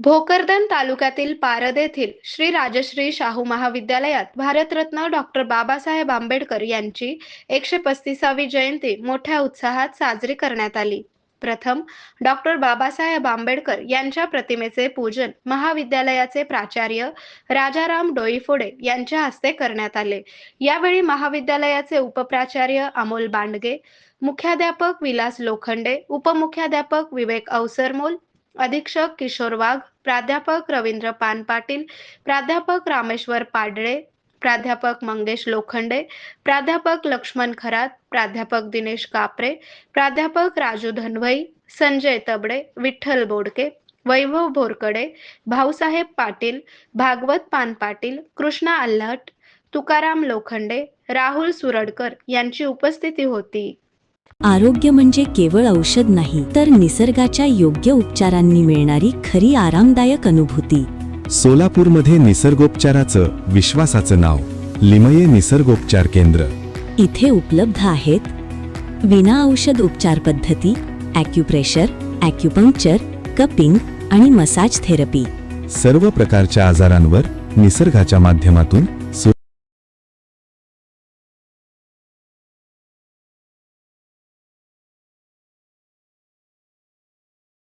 भोकरदन तालुक्यातील पारद येथील श्री राजश्री शाहू महाविद्यालयात भारतरत्न डॉक्टर बाबासाहेब आंबेडकर यांची 135वी जयंती मोठ्या उत्साहात साजरी करण्यात आली. प्रथम डॉक्टर बाबासाहेब आंबेडकर यांच्या प्रतिमेचे पूजन महाविद्यालयाचे प्राचार्य राजाराम डोईफोडे यांच्या हस्ते करण्यात आले. यावेळी महाविद्यालयाचे उपप्राचार्य अमोल बांडगे, मुख्याध्यापक विलास लोखंडे, उपमुख्याध्यापक विवेक अवसरमोल, अधीक्षक किशोर वाघ, प्राध्यापक रवींद्र पान पाटील, प्राध्यापक रामेश्वर पाडळे, प्राध्यापक मंगेश लोखंडे, प्राध्यापक लक्ष्मण खरात, प्राध्यापक दिनेश कापरे, प्राध्यापक राजू धनवई, संजय तबडे, विठ्ठल बोडके, वैभव बोरकडे, भाऊसाहेब पाटील, भागवत पान पाटील, कृष्णा अल्हट, तुकाराम लोखंडे, राहुल सुरडकर यांची उपस्थिती होती. आरोग्य म्हणजे केवळ औषध नाही, तर निसर्गाच्या योग्य उपचारांनी मिळणारी खरी आरामदायक अनुभूती. सोलापूरमध्ये निसर्गोपचाराचं विश्वासाचं नाव लिमये निसर्गोपचार केंद्र. इथे उपलब्ध आहेत विना औषध उपचार पद्धती, ॲक्युप्रेशर, ॲक्युपंक्चर, कपिंग आणि मसाज थेरपी. सर्व प्रकारच्या आजारांवर निसर्गाच्या माध्यमातून